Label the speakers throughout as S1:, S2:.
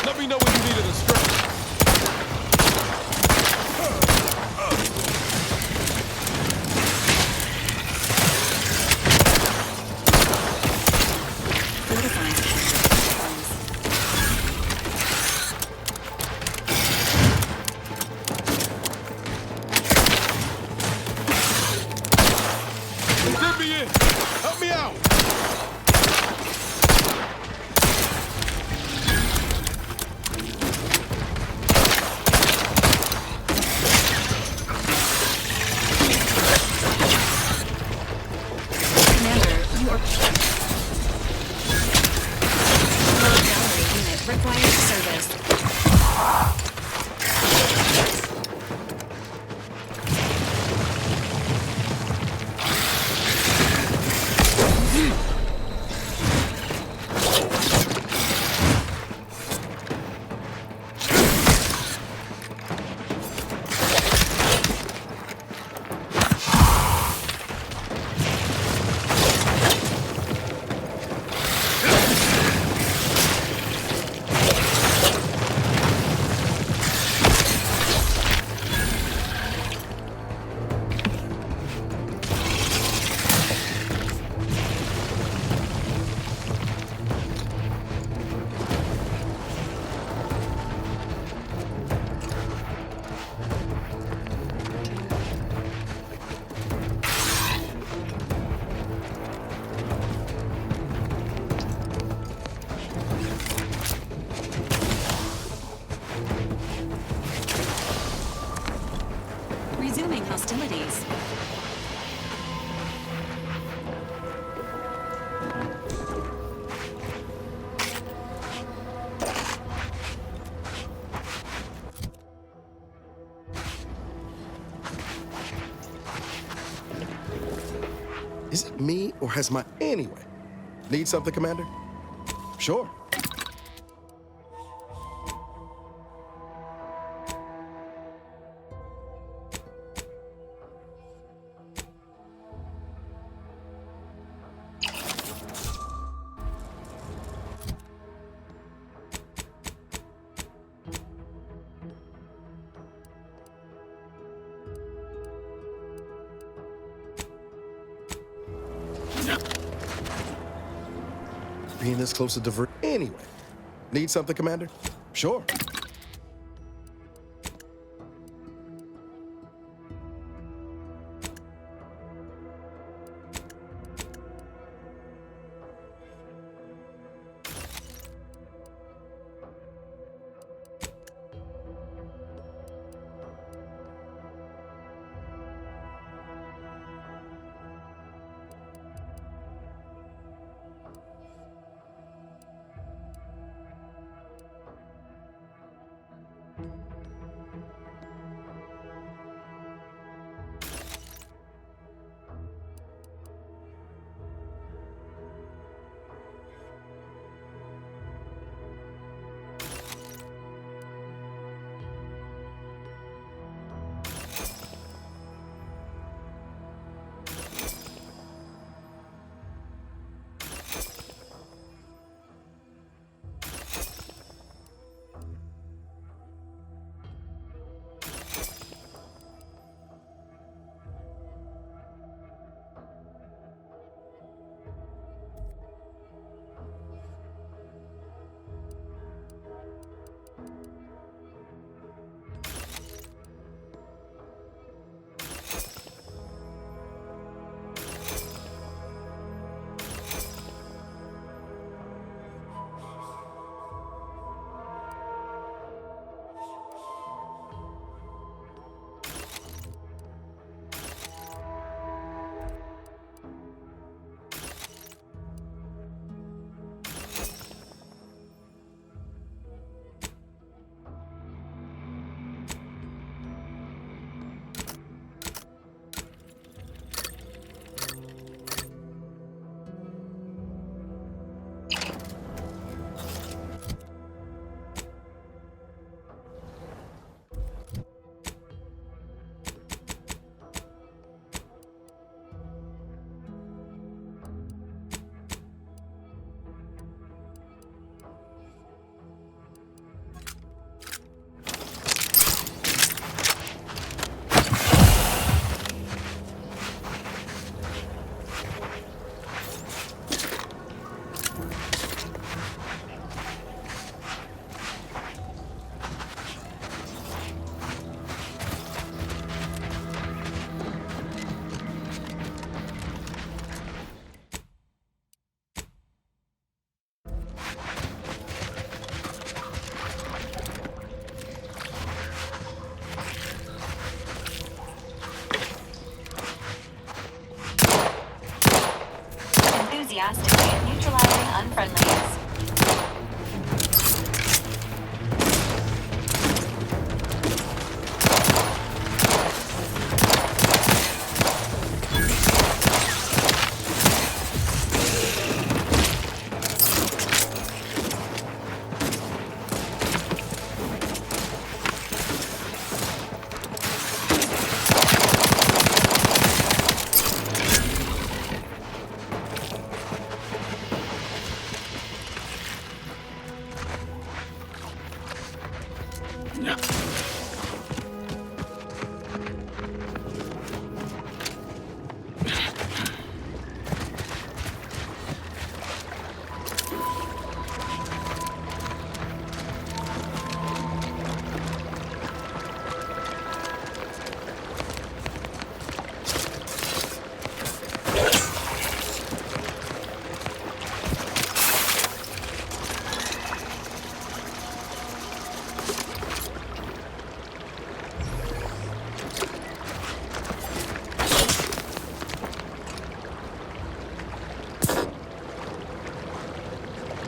S1: Let me know when you need an stretch.
S2: Fortifying supplies.
S1: Let me in. Help me out.
S2: Commander, you are... Low gallery unit requires service. Resuming hostilities.
S3: Is it me, or has my... Anyway. Need something, Commander? Sure. Being this close to divert... Anyway. Need something, Commander? Sure.
S2: enthusiastically at neutralizing unfriendlies.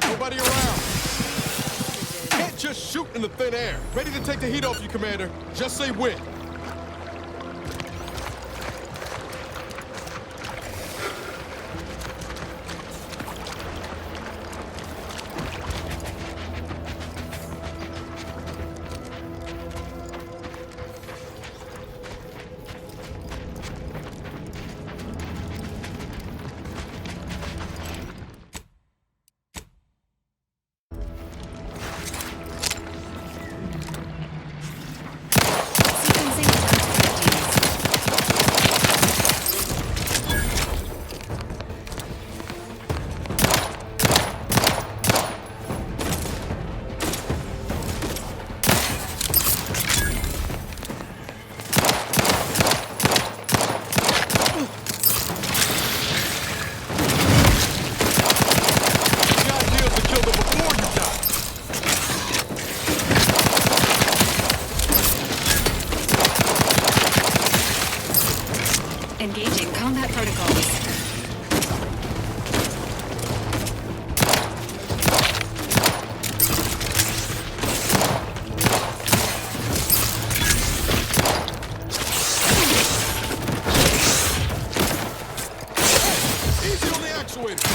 S1: Nobody around. Can't just shoot in the thin air. Ready to take the heat off you, Commander. Just say when.
S2: Sequencing attack strategies.
S1: The idea is to kill them before you die.
S2: Engaging combat protocols.
S1: Easy on the actuator.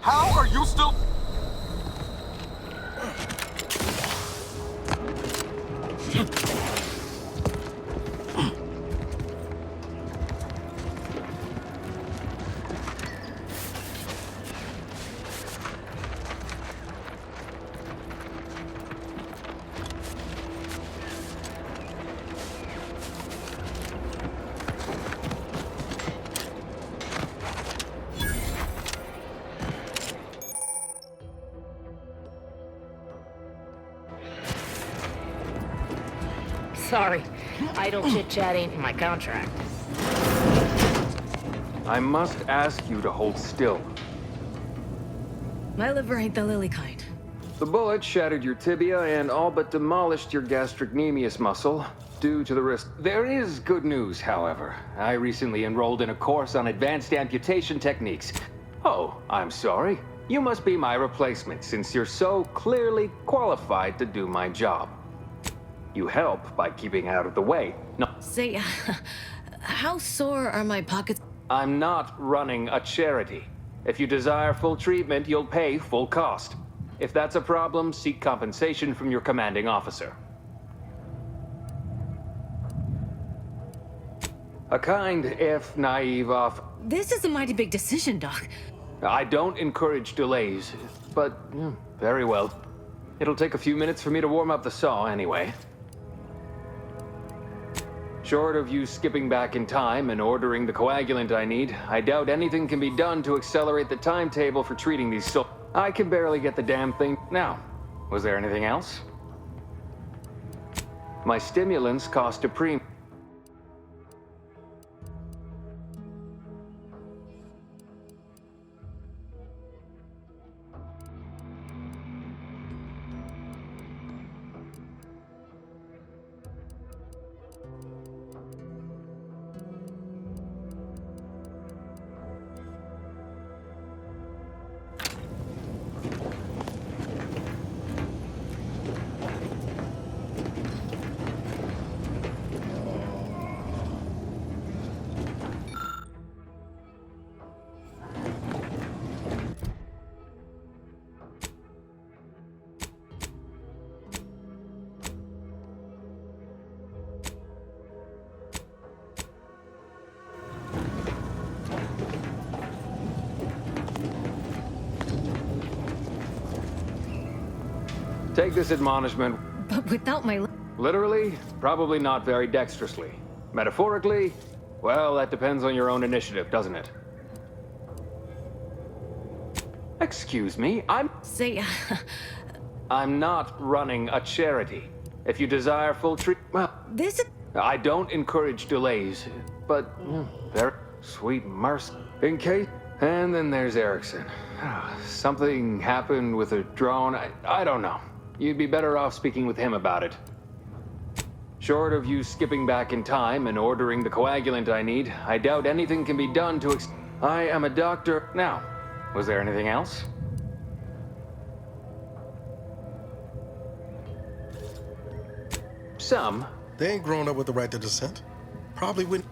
S1: How are you still...
S4: Sorry, idle chit-chat ain't in my contract.
S5: I must ask you to hold still.
S4: My liver ain't the lily kind.
S5: The bullet shattered your tibia and all but demolished your gastrocnemius muscle due to the risk. There is good news, however. I recently enrolled in a course on advanced amputation techniques. Oh, I'm sorry. You must be my replacement since you're so clearly qualified to do my job. You help by keeping out of the way. No,
S4: Say, how sore are my pockets?
S5: I'm not running a charity. If you desire full treatment, you'll pay full cost. If that's a problem, seek compensation from your commanding officer. A kind, if naive offer.
S4: This is a mighty big decision, Doc.
S5: I don't encourage delays, but very well. It'll take a few minutes for me to warm up the saw anyway. Short of you skipping back in time and ordering the coagulant I need, I doubt anything can be done to accelerate the timetable for treating these I can barely get the damn thing. Now, was there anything else? My stimulants cost a premium. Take this admonishment.
S4: But without my...
S5: Literally, probably not very dexterously. Metaphorically, well, that depends on your own initiative, doesn't it? Excuse me,
S4: Say...
S5: I'm not running a charity. If you desire full well,
S4: this is...
S5: I don't encourage delays, but very sweet mercy. In case... And then there's Erickson. Something happened with a drone. I don't know. You'd be better off speaking with him about it. Short of you skipping back in time and ordering the coagulant I need, I doubt anything can be done to I am a doctor. Now, was there anything else? Some.
S3: They ain't grown up with the right to dissent. Probably wouldn't.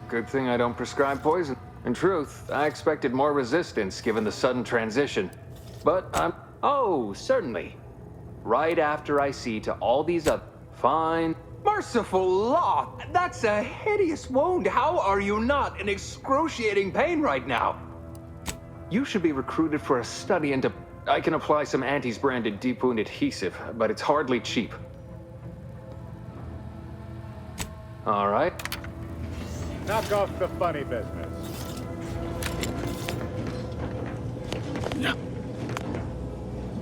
S5: Good thing I don't prescribe poison. In truth, I expected more resistance given the sudden transition. But I'm... Oh, certainly. Right after I see to all these other... Fine.
S6: Merciful law! That's a hideous wound. How are you not in excruciating pain right now?
S5: You should be recruited for a study into... I can apply some Antes branded deep wound adhesive, but it's hardly cheap. All right.
S7: Knock off the funny business.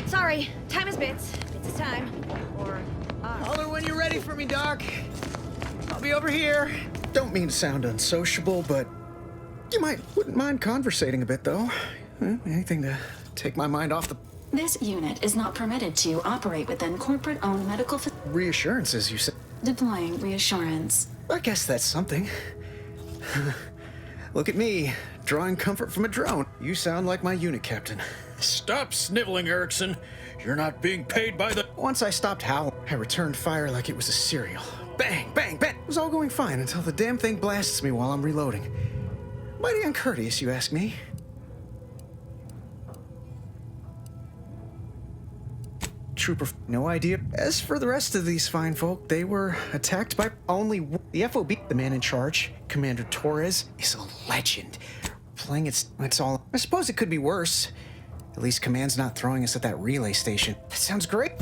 S4: Sorry, time is bits. Bits is time. Or...
S8: Holler when you're ready for me, Doc. I'll be over here. Don't mean to sound unsociable, but wouldn't mind conversating a bit, though. Anything to take my mind off the...
S2: This unit is not permitted to operate within corporate-owned medical
S8: Reassurances, you said.
S2: Deploying reassurance.
S8: I guess that's something. Look at me, drawing comfort from a drone. You sound like my unit captain.
S9: Stop sniveling, Erickson. You're not being paid by the...
S8: Once I stopped howling, I returned fire like it was a cereal. Bang, bang, bang. It was all going fine until the damn thing blasts me while I'm reloading. Mighty uncourteous, you ask me. Trooper, no idea. As for the rest of these fine folk, they were attacked by only the FOB. The man in charge, Commander Torres, is a legend. Playing it's all... I suppose it could be worse. At least Command's not throwing us at that relay station. That sounds great.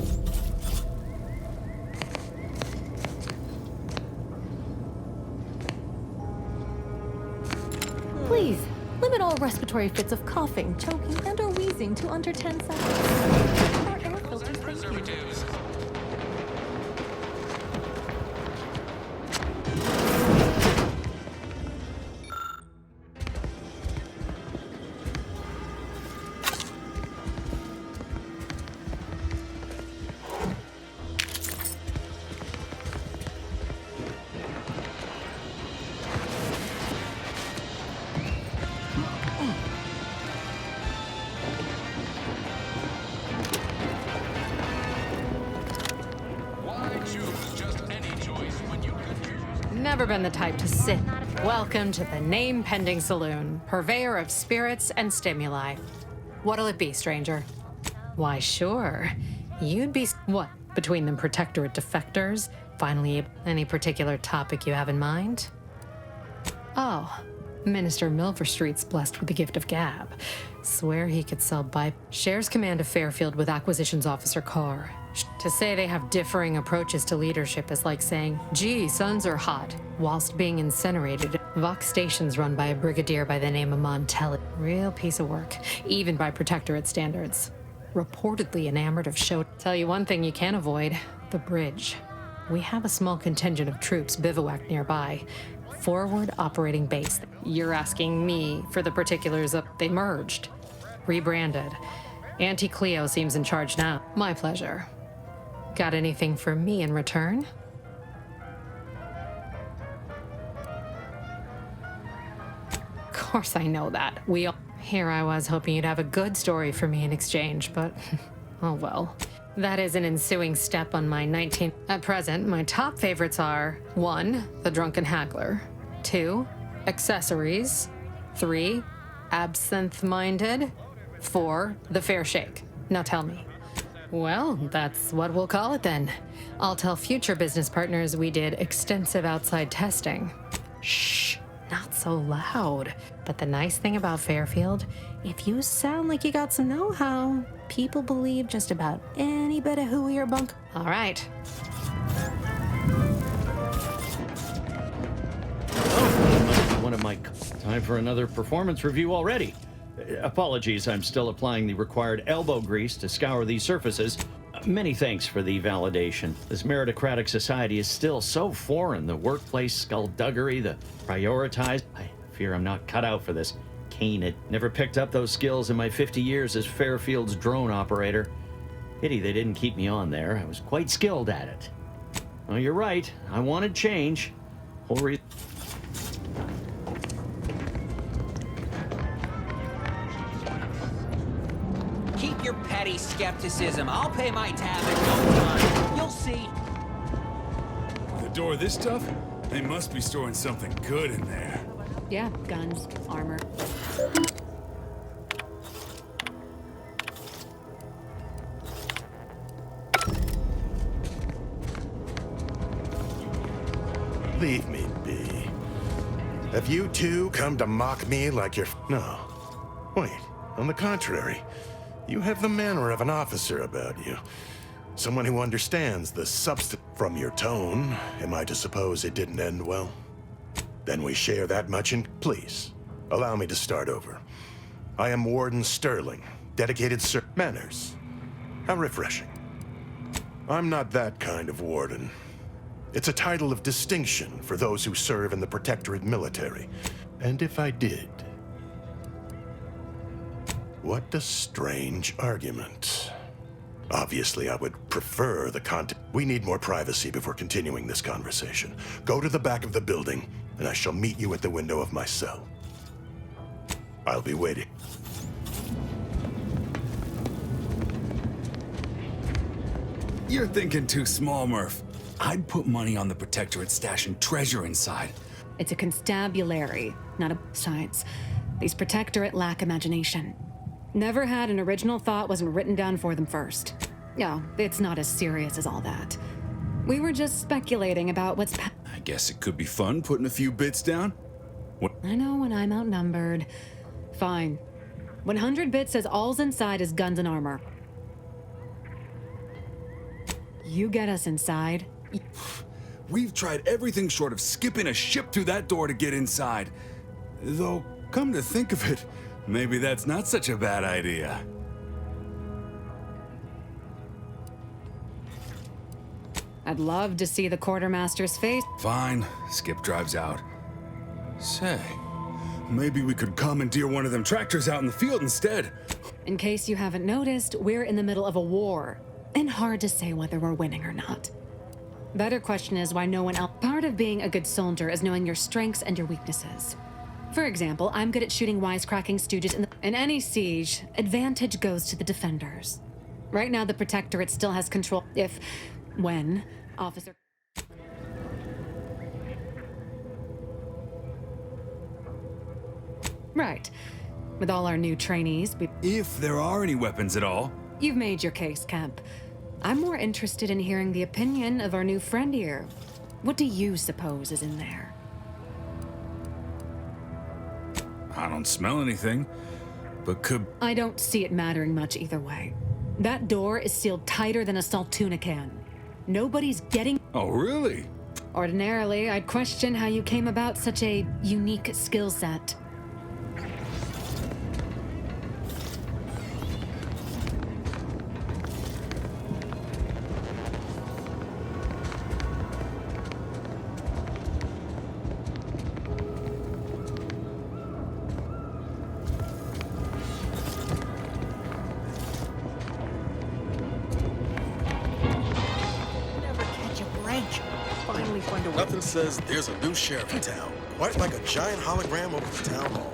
S10: Please, limit all respiratory fits of coughing, choking, and or wheezing to under 10 seconds. Our air filters, thank you.
S11: Never been the type to sit. Welcome to the name-pending saloon, purveyor of spirits and stimuli. What'll it be, stranger? Why, sure. You'd be... What? Between them protectorate defectors? Finally, any particular topic you have in mind? Oh, Minister Milverstreet's blessed with the gift of gab. Swear he could sell shares command of Fairfield with Acquisitions Officer Carr. To say they have differing approaches to leadership is like saying, gee, suns are hot, whilst being incinerated. Vox Station's run by a brigadier by the name of Montelli. Real piece of work, even by Protectorate standards. Reportedly enamored of show. Tell you one thing you can't avoid, the bridge. We have a small contingent of troops bivouacked nearby. Forward operating base. You're asking me for the particulars of they merged. Rebranded. Auntie Cleo seems in charge now. My pleasure. Got anything for me in return? Of course I know that. Here I was hoping you'd have a good story for me in exchange, but oh well. That is an ensuing step on my 19. At present, my top favorites are 1. The Drunken Haggler, 2. Accessories, 3. Absinthe-minded, 4. The Fair Shake. Now tell me. Well, that's what we'll call it then. I'll tell future business partners we did extensive outside testing. Shh, not so loud. But the nice thing about Fairfield, if you sound like you got some know-how, people believe just about any bit of who you're bunk. All right.
S9: One of my... Time for another performance review already. Apologies, I'm still applying the required elbow grease to scour these surfaces. Many thanks for the validation. This meritocratic society is still so foreign. The workplace skullduggery, the prioritized... I fear I'm not cut out for this. Cane it. Never picked up those skills in my 50 years as Fairfield's drone operator. Pity they didn't keep me on there. I was quite skilled at it. Well, you're right. I wanted change. Whole reason...
S12: Keep your petty skepticism. I'll pay my tab in no time. You'll see.
S13: The door this tough? They must be storing something good in there.
S11: Yeah, guns, armor.
S14: Leave me be. Have you two come to mock me like you're... No. Wait, on the contrary. You have the manner of an officer about you. Someone who understands the substance. From your tone, am I to suppose it didn't end well? Then we share that much in... Please, allow me to start over. I am Warden Sterling, dedicated sir... Manners. How refreshing. I'm not that kind of warden. It's a title of distinction for those who serve in the Protectorate military. And if I did... What a strange argument. Obviously, I would prefer the content. We need more privacy before continuing this conversation. Go to the back of the building, and I shall meet you at the window of my cell. I'll be waiting.
S13: You're thinking too small, Murph. I'd put money on the Protectorate stashing treasure inside.
S15: It's a constabulary, not a science. These Protectorate lack imagination. Never had an original thought wasn't written down for them first. No, it's not as serious as all that. We were just speculating about what's...
S13: I guess it could be fun putting a few bits down. What?
S15: I know when I'm outnumbered. Fine. 100 bits says all's inside is guns and armor. You get us inside.
S13: We've tried everything short of skipping a ship through that door to get inside. Though, come to think of it, maybe that's not such a bad idea.
S15: I'd love to see the quartermaster's face.
S13: Fine. Skip drives out. Say, maybe we could commandeer one of them tractors out in the field instead.
S15: In case you haven't noticed, we're in the middle of a war. And hard to say whether we're winning or not. Better question is why no one else... Part of being a good soldier is knowing your strengths and your weaknesses. For example, I'm good at shooting wisecracking stooges in any siege. Advantage goes to the defenders. Right now, the Protectorate still has control when, officer... Right. With all our new trainees,
S13: If there are any weapons at all.
S15: You've made your case, Kemp. I'm more interested in hearing the opinion of our new friend here. What do you suppose is in there?
S13: I don't smell anything, but could...
S15: I don't see it mattering much either way. That door is sealed tighter than a salt tuna can. Nobody's getting...
S13: Oh, really?
S15: Ordinarily, I'd question how you came about such a unique skill set.
S3: Nothing says there's a new sheriff in town. Quite like a giant hologram over the town hall.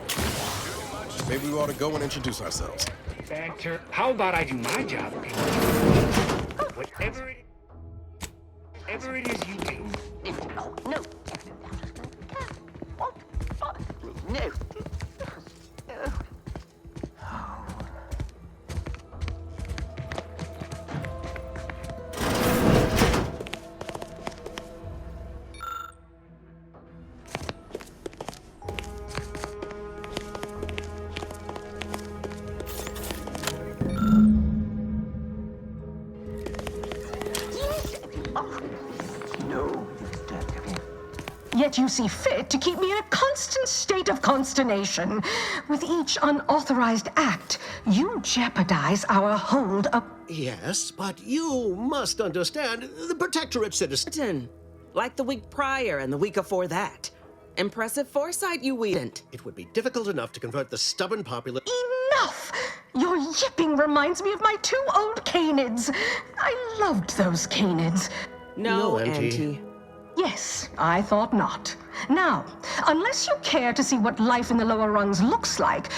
S3: Maybe we ought to go and introduce ourselves.
S16: Banter. How about I do my job? Whatever it is you do.
S17: No. No.
S18: Yet you see fit to keep me in a constant state of consternation. With each unauthorized act, you jeopardize our hold up.
S19: Yes, but you must understand the Protectorate citizen.
S20: Like the week prior and the week before that. Impressive foresight, you weedn't.
S19: It would be difficult enough to convert the stubborn popular...
S18: Enough! Your yipping reminds me of my 2 old canids. I loved those canids.
S20: No, Auntie.
S18: Yes, I thought not. Now, unless you care to see what life in the lower rungs looks like...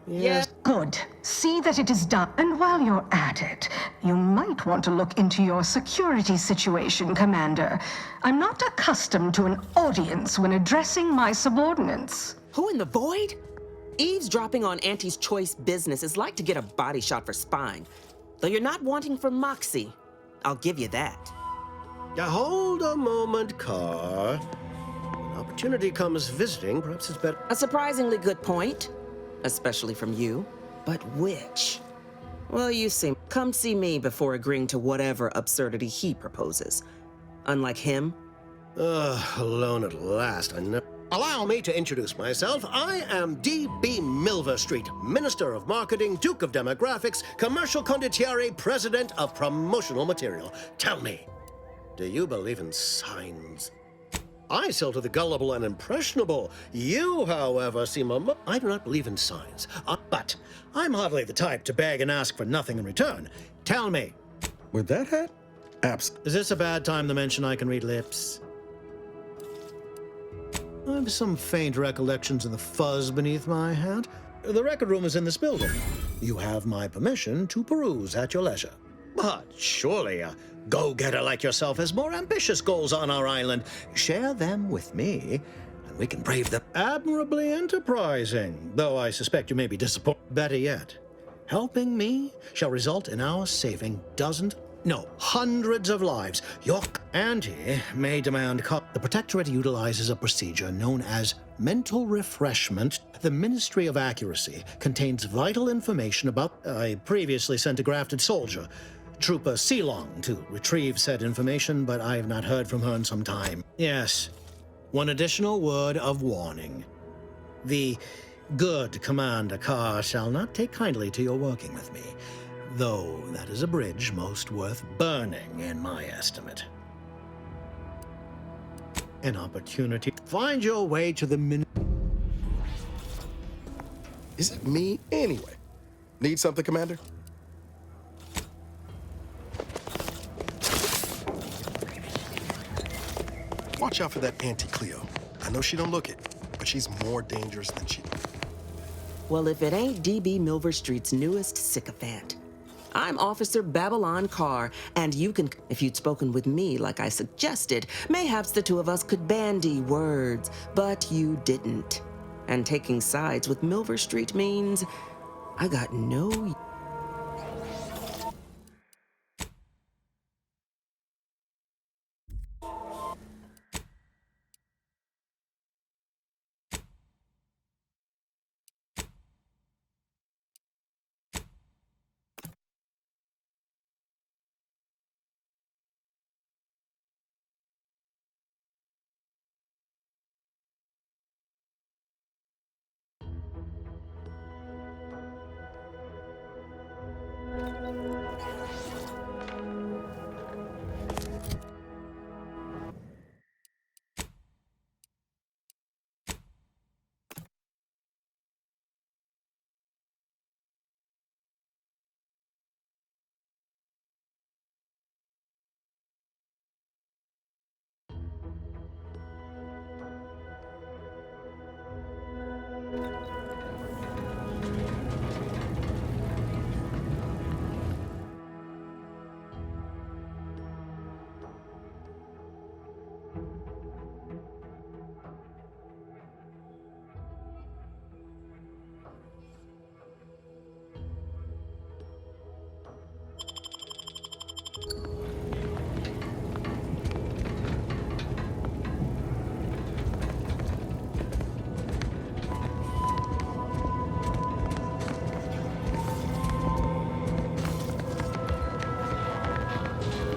S20: Yes.
S18: Good. See that it is done. And while you're at it, you might want to look into your security situation, Commander. I'm not accustomed to an audience when addressing my subordinates.
S20: Who in the void? Eavesdropping on Auntie's choice business is like to get a body shot for spine. Though you're not wanting for moxie. I'll give you that.
S19: Hold a moment, Carr. When opportunity comes visiting, perhaps it's better...
S20: A surprisingly good point. Especially from you. But which? Well, you see, come see me before agreeing to whatever absurdity he proposes. Unlike him.
S19: Alone at last, I know. Allow me to introduce myself. I am D.B. Milverstreet, Minister of Marketing, Duke of Demographics, Commercial Condottieri, President of Promotional Material. Tell me, do you believe in signs? I sell to the gullible and impressionable. You, however, seem I do not believe in signs. But I'm hardly the type to beg and ask for nothing in return. Tell me.
S3: With that hat?
S19: Is this a bad time to mention I can read lips? I have some faint recollections of the fuzz beneath my hat. The record room is in this building. You have my permission to peruse at your leisure. But surely a go-getter like yourself has more ambitious goals on our island. Share them with me, and we can brave them. Admirably enterprising, though I suspect you may be disappointed. Better yet, helping me shall result in our saving hundreds of lives. Your auntie may demand the Protectorate utilizes a procedure known as mental refreshment. The Ministry of Accuracy contains vital information about... I previously sent a grafted soldier, Trooper Sealong, to retrieve said information, but I have not heard from her in some time. Yes, one additional word of warning. The good Commander Carr shall not take kindly to your working with me, though that is a bridge most worth burning in my estimate. An opportunity. Find your way to the
S3: Is it me anyway? Need something, Commander? Watch out for that Auntie Cleo. I know she don't look it, but she's more dangerous than she...
S20: Well, if it ain't D.B. Milverstreet's newest sycophant. I'm Officer Babylon Carr, and you can, if you'd spoken with me like I suggested, mayhaps the two of us could bandy words, but you didn't. And taking sides with Milverstreet means I got no...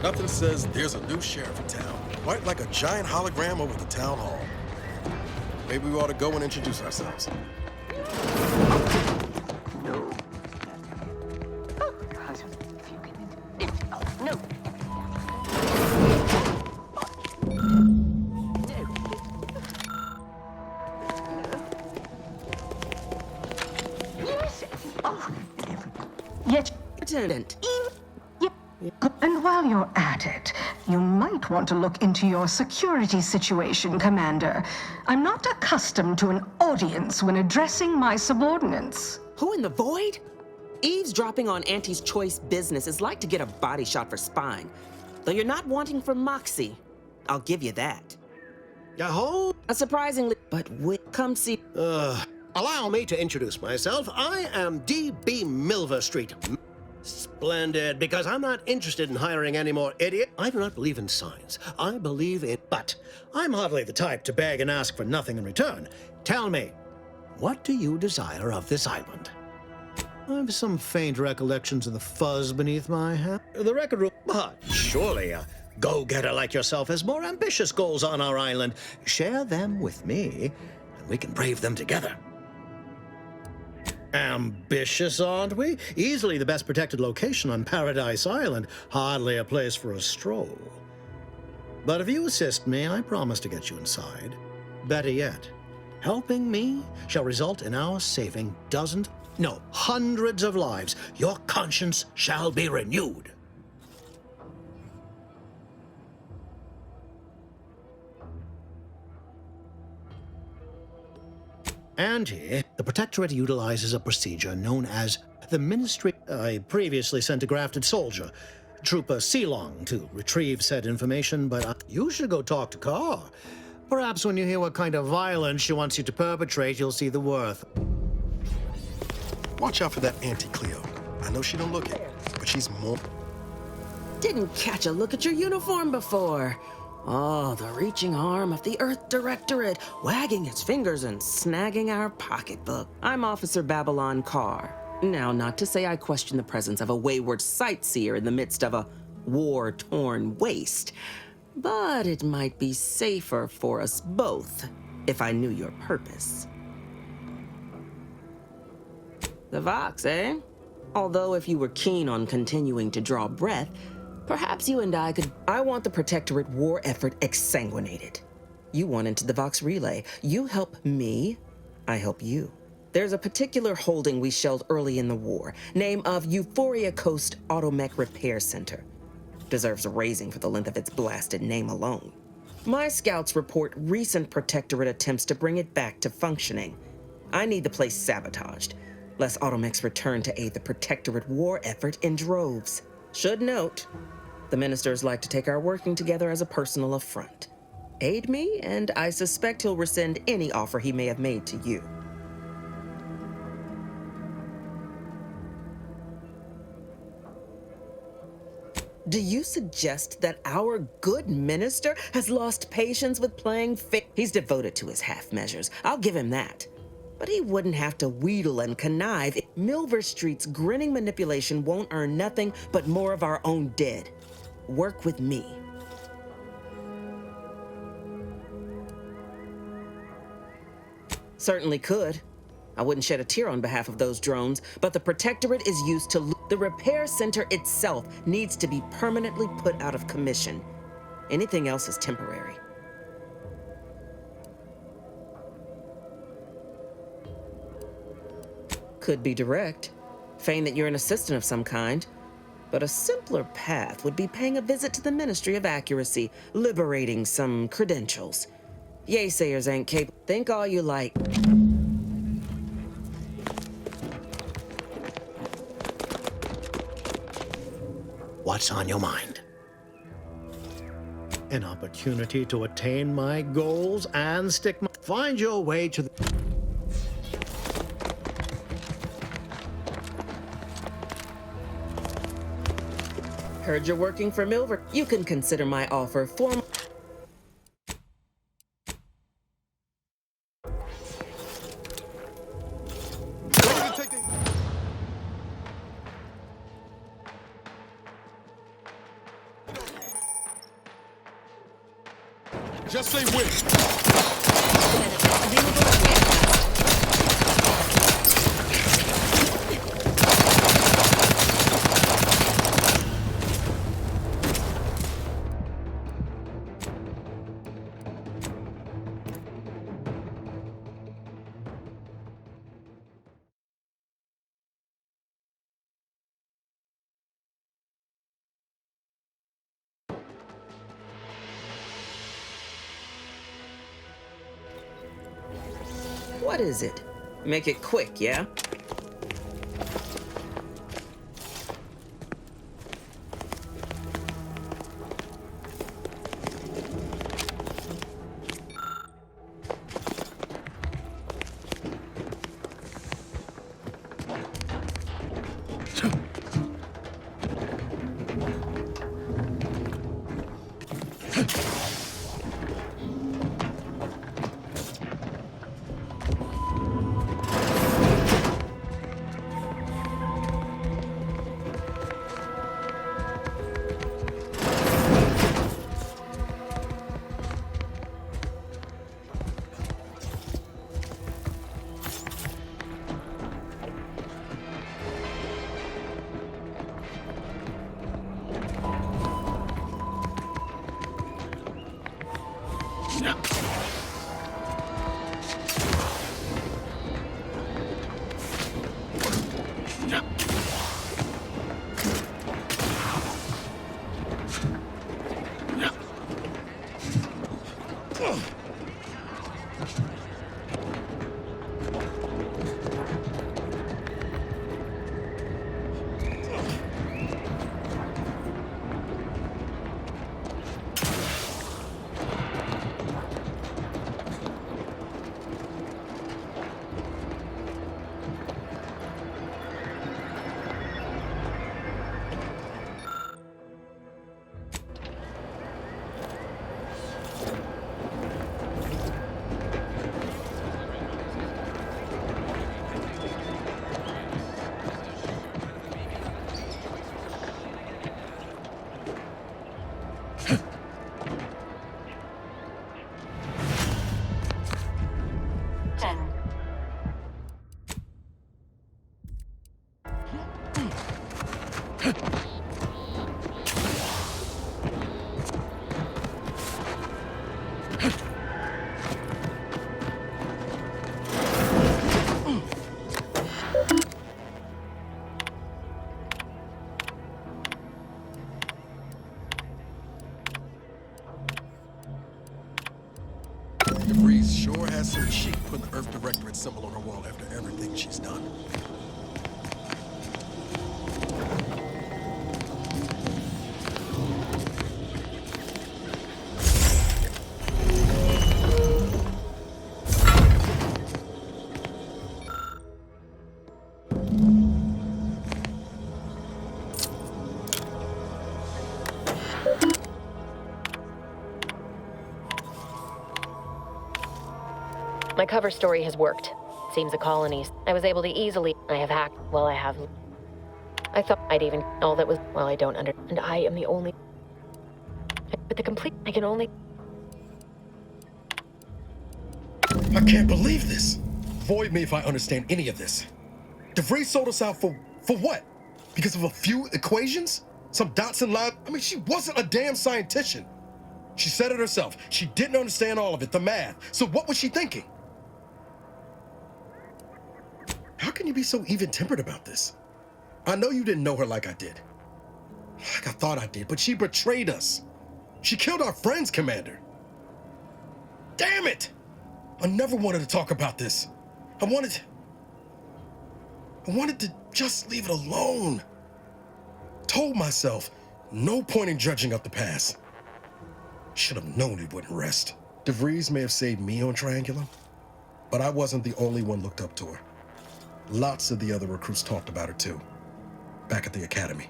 S3: Nothing says there's a new sheriff in town, quite like a giant hologram over the town hall. Maybe we ought to go and introduce ourselves.
S17: No. No.
S18: Yet,
S20: Attendant.
S18: and while you're at it, you might want to look into your security situation, Commander. I'm not accustomed to an audience when addressing my subordinates.
S20: Who in the void? Eavesdropping on Auntie's choice business is like to get a body shot for spying. Though you're not wanting for moxie. I'll give you that. A surprisingly, but come see.
S19: Allow me to introduce myself. I am D.B. Milverstreet. Splendid, because I'm not interested in hiring any more idiot. I do not believe in signs. I believe in... But I'm hardly the type to beg and ask for nothing in return. Tell me, what do you desire of this island? I've some faint recollections of the fuzz beneath my hat. The record room... But surely a go-getter like yourself has more ambitious goals on our island. Share them with me, and we can brave them together. Ambitious, aren't we? Easily the best protected location on Paradise Island. Hardly a place for a stroll. But if you assist me, I promise to get you inside. Better yet, helping me shall result in our saving dozens, no, hundreds of lives. Your conscience shall be renewed. Auntie, the Protectorate utilizes a procedure known as the Ministry. I previously sent a grafted soldier, Trooper Sealong, to retrieve said information, but you should go talk to Carr. Perhaps when you hear what kind of violence she wants you to perpetrate, you'll see the worth.
S3: Watch out for that Auntie Cleo. I know she don't look it, but she's more...
S20: Didn't catch a look at your uniform before. Oh, the reaching arm of the Earth Directorate, wagging its fingers and snagging our pocketbook. I'm Officer Babylon Carr. Now, not to say I question the presence of a wayward sightseer in the midst of a war-torn waste, but it might be safer for us both if I knew your purpose. The Vox, eh? Although if you were keen on continuing to draw breath, perhaps you and I could... I want the Protectorate war effort exsanguinated. You want into the Vox Relay. You help me, I help you. There's a particular holding we shelled early in the war, name of Euphoria Coast Automech Repair Center. Deserves a raising for the length of its blasted name alone. My scouts report recent Protectorate attempts to bring it back to functioning. I need the place sabotaged, lest Automechs return to aid the Protectorate war effort in droves. Should note, the ministers like to take our working together as a personal affront. Aid me, and I suspect he'll rescind any offer he may have made to you. Do you suggest that our good minister has lost patience with playing He's devoted to his half measures. I'll give him that. But he wouldn't have to wheedle and connive. Milverstreet's grinning manipulation won't earn nothing but more of our own dead. Work with me. Certainly could. I wouldn't shed a tear on behalf of those drones, but the Protectorate is used to... The repair center itself needs to be permanently put out of commission. Anything else is temporary. Could be direct. Feign that you're an assistant of some kind. But a simpler path would be paying a visit to the Ministry of Accuracy, liberating some credentials. Yaysayers ain't capable. Think all you like.
S19: What's on your mind? An opportunity to attain my goals and stick my... Find your way to the...
S20: Heard you're working for Milver. You can consider my offer formal.
S1: Just say when.
S20: What is it? Make it quick, yeah?
S3: DeVries sure has some cheek putting the Earth Directorate symbol on her wall after everything she's done.
S21: My cover story has worked. Seems the colonies. I was able to easily. I have hacked. Well, I have. I thought I'd even. All that was. Well, I don't under. And I am the only. But the complete. I can only.
S3: I can't believe this. Void me if I understand any of this. DeVries sold us out for what? Because of a few equations? Some dots and lines? I mean, she wasn't a damn scientist. She said it herself. She didn't understand all of it, the math. So what was she thinking? How can you be so even-tempered about this? I know you didn't know her like I did. Like I thought I did, but she betrayed us. She killed our friends, Commander. Damn it! I never wanted to talk about this. I wanted to just leave it alone. Told myself, no point in dredging up the past. Should have known it wouldn't rest. DeVries may have saved me on Triangulum, but I wasn't the only one looked up to her. Lots of the other recruits talked about her too, back at the academy.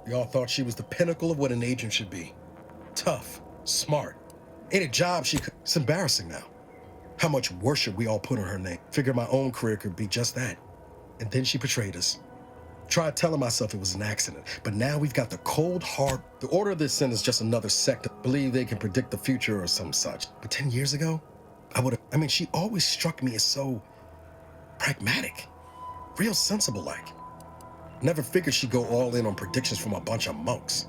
S3: We all thought she was the pinnacle of what an agent should be. Tough, smart. Any job she could. It's embarrassing now. How much worship we all put on her name. Figured my own career could be just that. And then she betrayed us. Tried telling myself it was an accident, but now we've got the cold hard. The Order of this Sin is just another sect that believe they can predict the future or some such. But 10 years ago, she always struck me as so pragmatic, real sensible like. Never figured she'd go all in on predictions from a bunch of monks.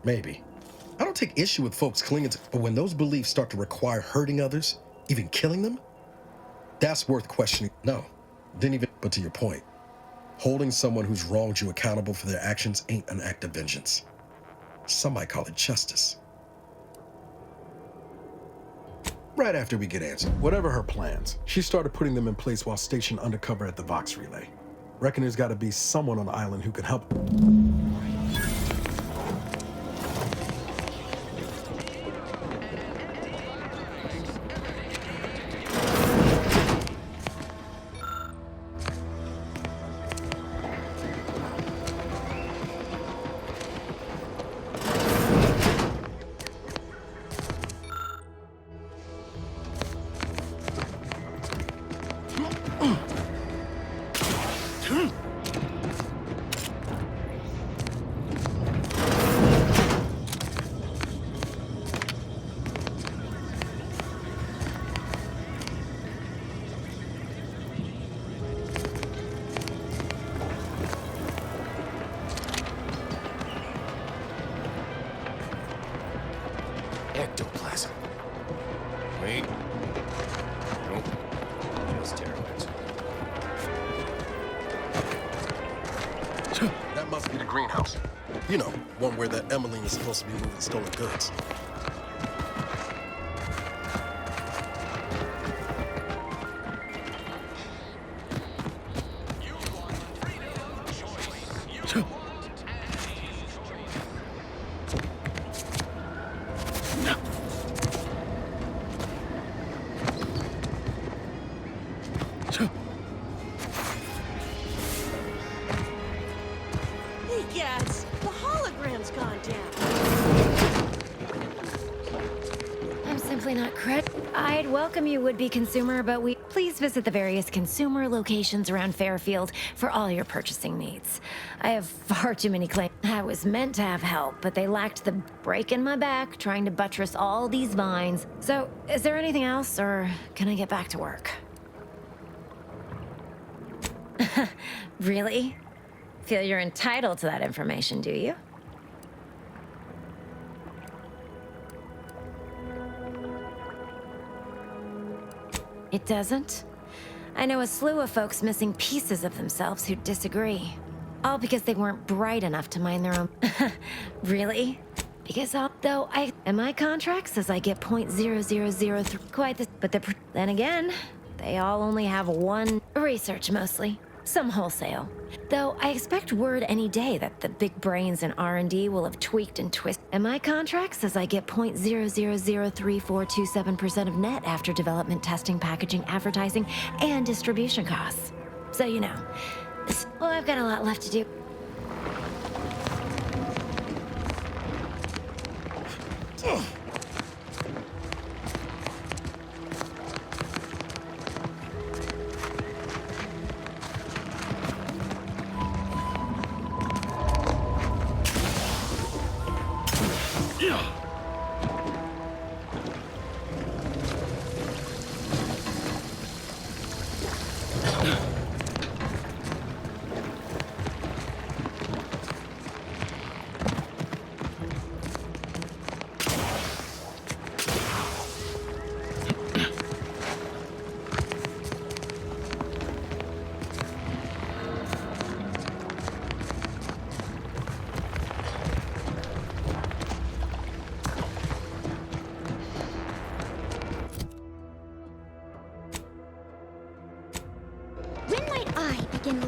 S3: Maybe. I don't take issue with folks clinging to, but when those beliefs start to require hurting others, even killing them, that's worth questioning. No, didn't even, but to your point, holding someone who's wronged you accountable for their actions ain't an act of vengeance. Some might call it justice. Right after we get answered.
S6: Whatever her plans, she started putting them in place while stationed undercover at the Vox Relay. Reckon there's gotta be someone on the island who can help.
S3: Ectoplasm. Wait. Nope. Just terrorites. That must be the greenhouse. You know, one where that Emmeline is supposed to be moving stolen goods.
S4: Yes, the hologram's gone down.
S21: I'm simply not I'd welcome you, would-be consumer, but please visit the various consumer locations around Fairfield for all your purchasing needs. I have far too many claims. I was meant to have help, but they lacked the break in my back trying to buttress all these vines. So, is there anything else, or can I get back to work? Really? Feel you're entitled to that information, do you? It doesn't? I know a slew of folks missing pieces of themselves who disagree. All because they weren't bright enough to mind their own. Really? Because and my contract says I get .0003 quite this, but then again, they all only have one research mostly. Some wholesale. Though I expect word any day that the big brains in R&D will have tweaked and twisted. And my contract says I get .00034227% of net after development, testing, packaging, advertising, and distribution costs. So you know. Well, I've got a lot left to do.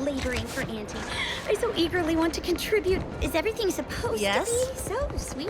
S22: Laboring for Auntie. I so eagerly want to contribute. Is everything supposed to be so sweet?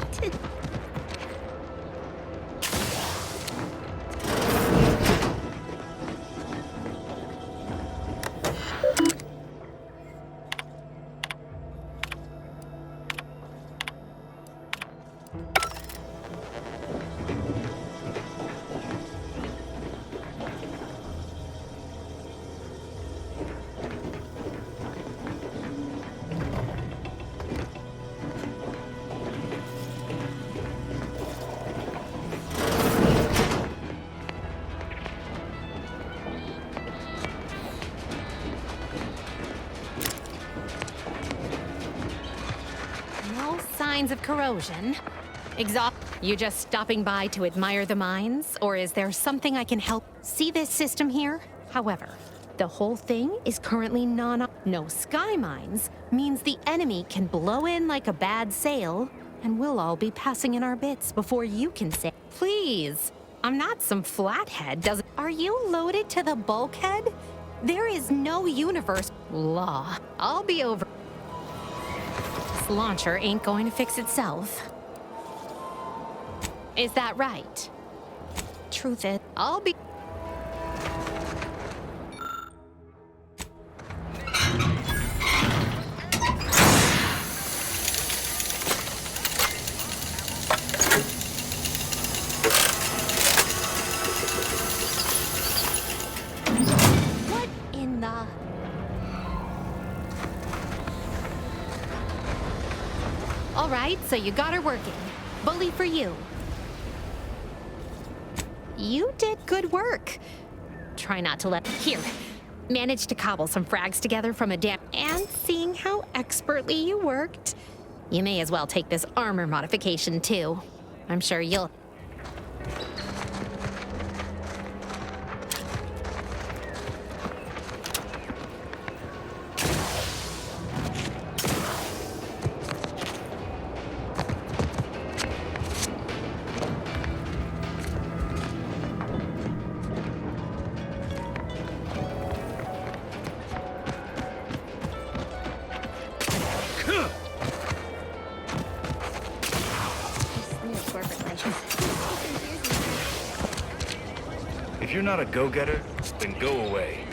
S11: signs of corrosion. You just stopping by to admire the mines? Or is there something I can help? See this system here? However, the whole thing is currently no sky mines means the enemy can blow in like a bad sail, and we'll all be passing in our bits before you can say, please, I'm not some flathead, Are you loaded to the bulkhead? There is no universe law. I'll be over. This launcher ain't going to fix itself. Is that right? Truth is, I'll be... What in the... All right, so you got her working. Bully for you. You did good work. Try not to let... Here. Managed to cobble some frags together from a dam. And seeing how expertly you worked, you may as well take this armor modification too. I'm sure you'll...
S14: If you're not a go-getter, then go away.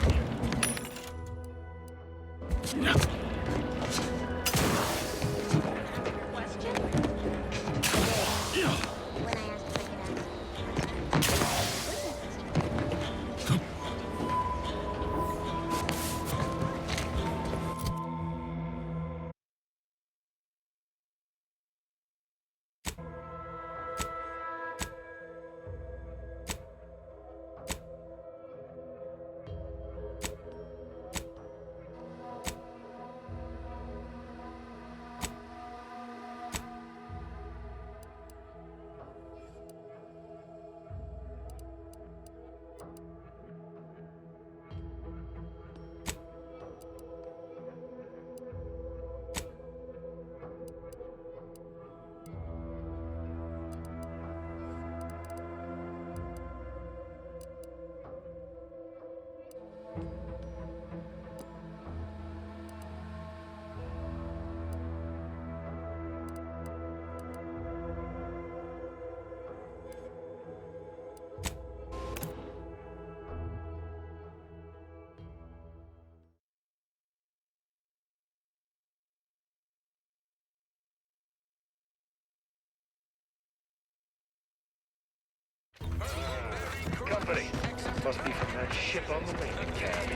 S14: Company. Must be from that ship on the landing pad.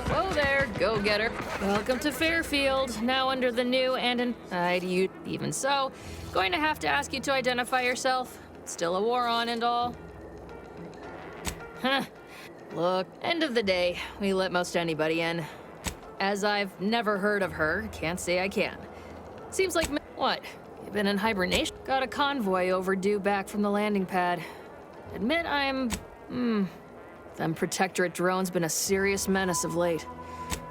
S5: Whoa there, go-getter. Welcome to Fairfield, now under the new and you. Even so, going to have to ask you to identify yourself. Still a war on and all. Huh. Look, end of the day, we let most anybody in. As I've never heard of her, can't say I can. Seems like... What? You've been in hibernation? Got a convoy overdue back from the landing pad. Admit I'm... Them Protectorate drones been a serious menace of late.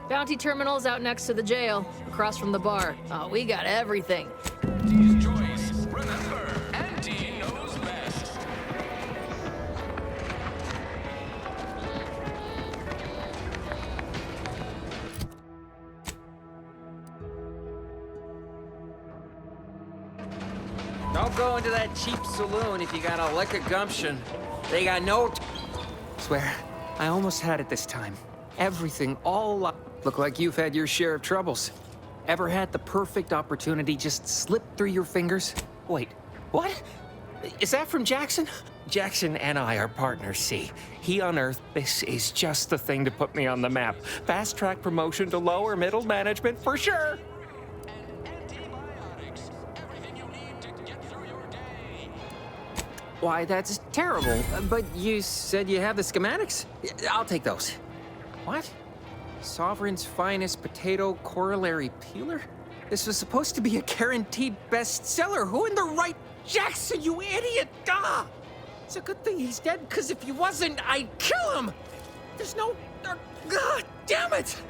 S5: Bounty terminal's out next to the jail, across from the bar. Oh, we got everything.
S7: Remember, Auntie knows best.
S12: Don't go into that cheap saloon if you got a lick of gumption. They got no... Swear, I almost had it this time. Everything, all up. Look like you've had your share of troubles. Ever had the perfect opportunity just slip through your fingers? Wait, what? Is that from Jackson? Jackson and I are partners, see. He unearthed this is just the thing to put me on the map. Fast-track promotion to lower middle management for sure. Why, that's terrible. But you said you have the schematics? I'll take those. What? Sovereign's finest potato corollary peeler? This was supposed to be a guaranteed bestseller. Who in the right... Jackson, you idiot! Ah! It's a good thing he's dead, because if he wasn't, I'd kill him! There's no... God damn it!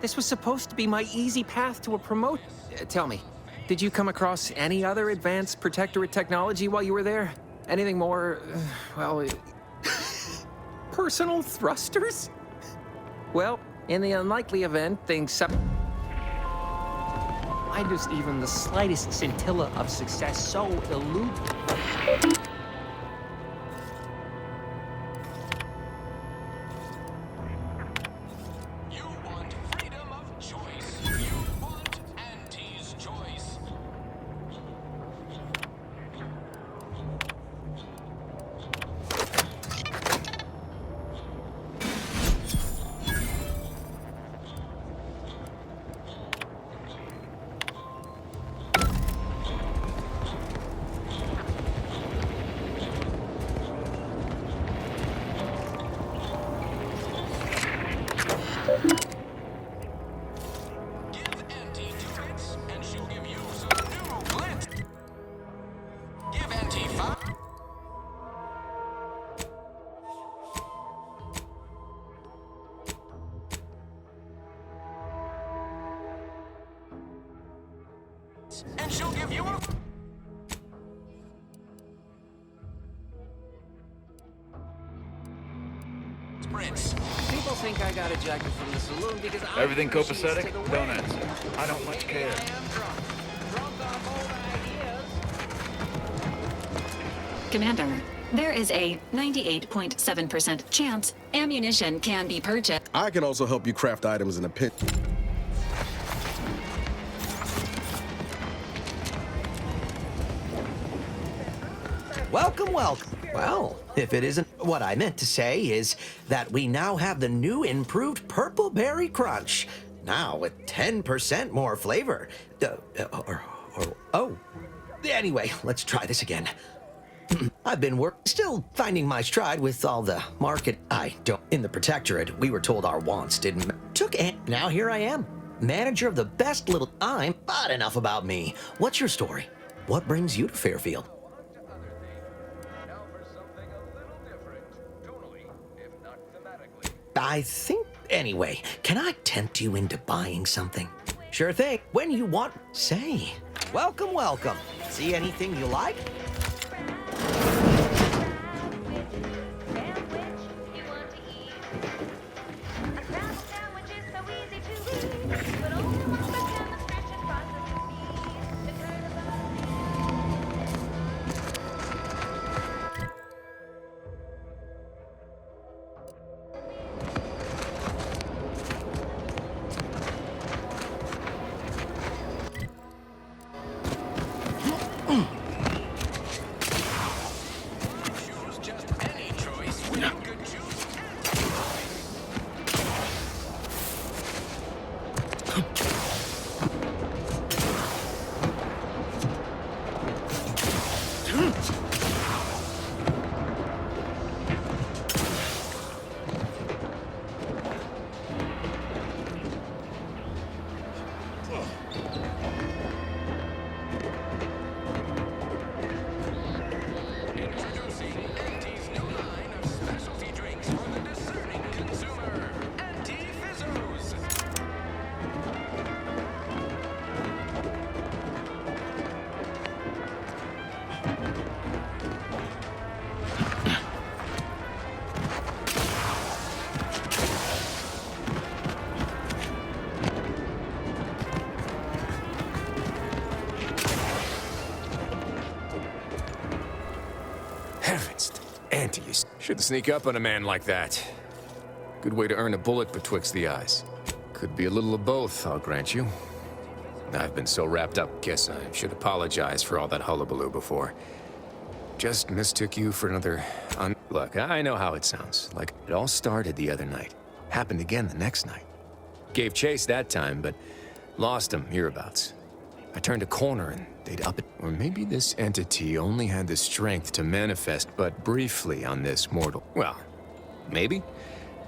S12: This was supposed to be my easy path to a promotion. Tell me, did you come across any other advanced protectorate technology while you were there? Anything more, well... personal thrusters? Well, in the unlikely event things... I just even the slightest scintilla of success so elude.
S7: You want freedom of choice. You want Auntie's choice. And she'll give you a... Sprints.
S12: People think I got ejected from the saloon because I...
S2: Everything copacetic? Don't answer. I don't much care.
S8: Commander, there is a 98.7% chance ammunition can be purchased.
S3: I can also help you craft items in a pit.
S23: Welcome, welcome. Well, if it isn't, what I meant to say is that we now have the new improved Purple Berry Crunch. Now with 10% more flavor. Oh. Anyway, let's try this again. I've been still finding my stride with all the market. In the Protectorate, we were told our wants didn't now here I am, manager of the best little but enough about me. What's your story? What brings you to Fairfield? I think, anyway, can I tempt you into buying something? Sure thing. When you want, say. Welcome, welcome. See anything you like?
S24: Shouldn't sneak up on a man like that. Good way to earn a bullet betwixt the eyes. Could be a little of both, I'll grant you. I've been so wrapped up, guess I should apologize for all that hullabaloo before. Just mistook you for another Look, I know how it sounds. Like it all started the other night. Happened again the next night. Gave chase that time, but lost him hereabouts. I turned a corner and they'd up it. Or maybe this entity only had the strength to manifest but briefly on this mortal. Well, maybe.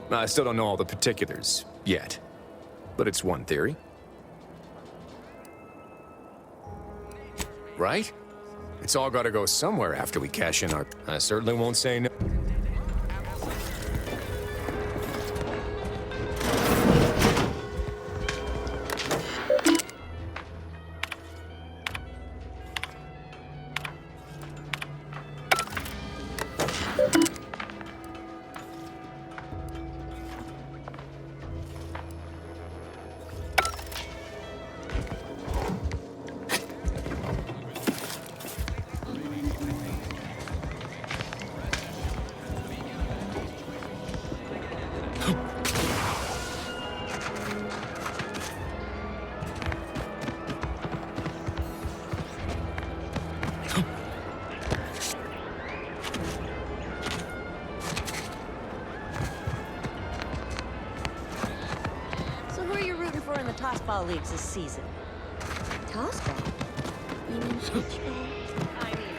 S24: I still don't know all the particulars yet. But it's one theory. right? It's all gotta go somewhere after we cash in our... I certainly won't say no.
S22: So who are you rooting for in the tossball leagues this season? Tossball? You mean dodgeball? I mean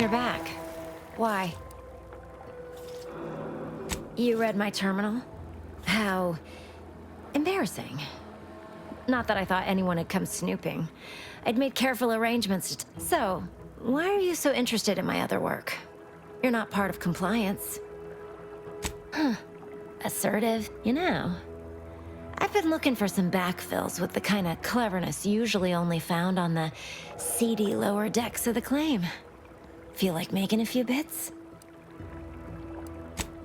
S21: You're back. Why? You read my terminal? How embarrassing. Not that I thought anyone had come snooping. I'd made careful arrangements to... So, why are you so interested in my other work? You're not part of compliance. Huh. Assertive, you know. I've been looking for some backfills with the kind of cleverness usually only found on the seedy lower decks of the claim. Feel like making a few bits?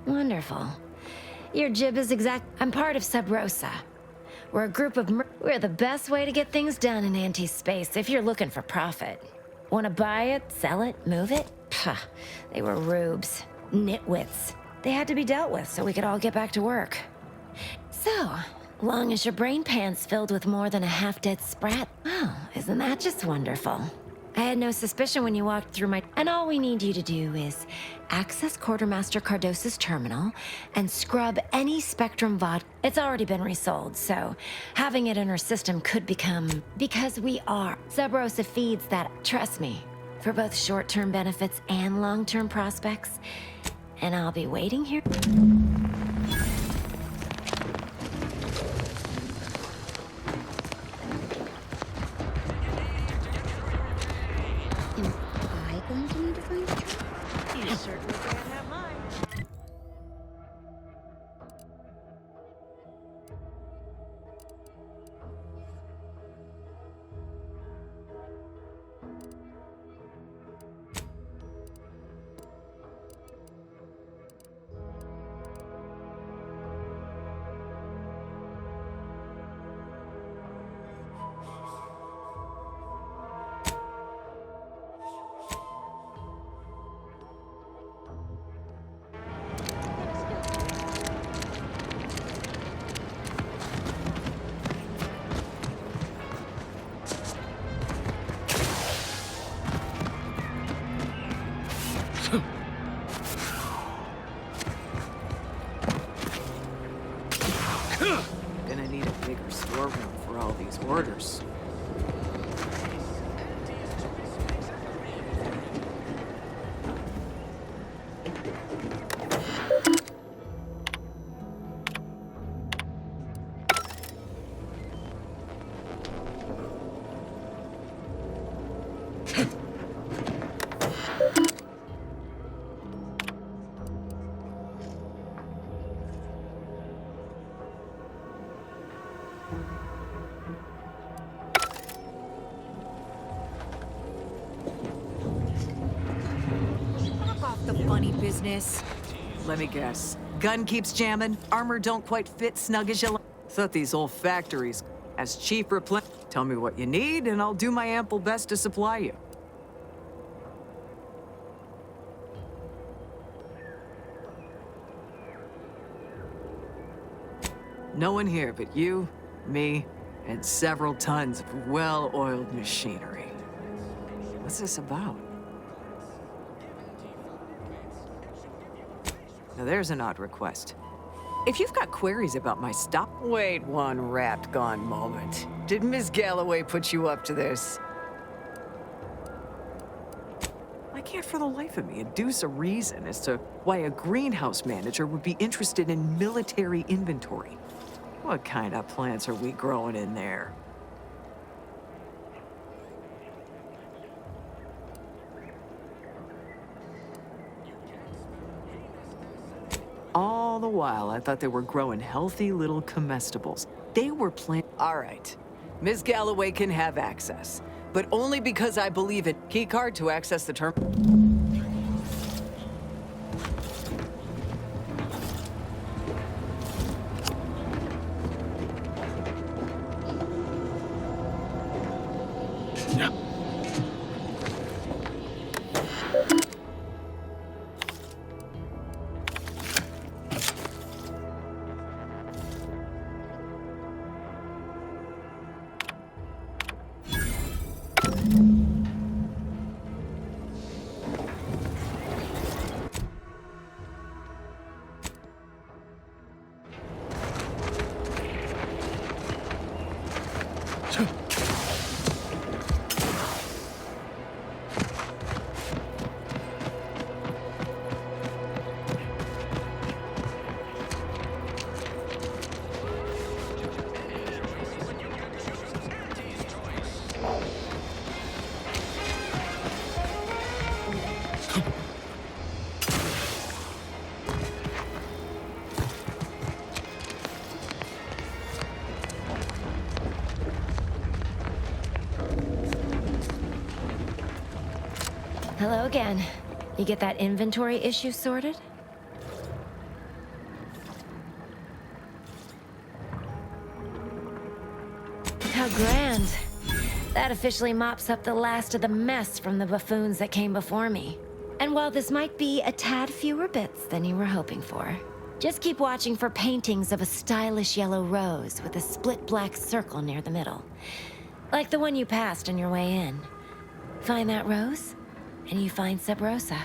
S21: Wonderful. Your jib is exact. I'm part of Sub Rosa. We're a group of we're the best way to get things done in anti-space if you're looking for profit. Want to buy it, sell it, move it? Pah, they were rubes. Nitwits. They had to be dealt with so we could all get back to work. So, long as your brain pan's filled with more than a half-dead sprat, well, isn't that just wonderful? I had no suspicion when you walked through my... And all we need you to do is access Quartermaster Cardosa's terminal and scrub any Spectrum VOD. It's already been resold, so having it in her system could become... Because we are. Sub Rosa feeds that, trust me, for both short-term benefits and long-term prospects. And I'll be waiting here.
S22: going to need to find a job? You certainly can't have mine.
S9: Gonna need a bigger storeroom for all these orders.
S10: The funny business. Let me guess. Gun keeps jamming, armor don't quite fit snug as you like. Thought these old factories as cheap Tell me what you need and I'll do my ample best to supply you. No one here but you, me, and several tons of well-oiled machinery. What's this about? Now there's an odd request. If you've got queries about my stop... Wait one rat-gone moment. Did Ms. Galloway put you up to this? I can't for the life of me deduce a reason as to why a greenhouse manager would be interested in military inventory. What kind of plants are we growing in there? All the while, I thought they were growing healthy little comestibles. They were All right. Ms. Galloway can have access, but only because I believe it. Keycard to access the term.
S4: Hello again. You get that inventory issue sorted? How grand. That officially mops up the last of the mess from the buffoons that came before me. And while this might be a tad fewer bits than you were hoping for, just keep watching for paintings of a stylish yellow rose with a split black circle near the middle. Like the one you passed on your way in. Find that rose, and you find Sub Rosa.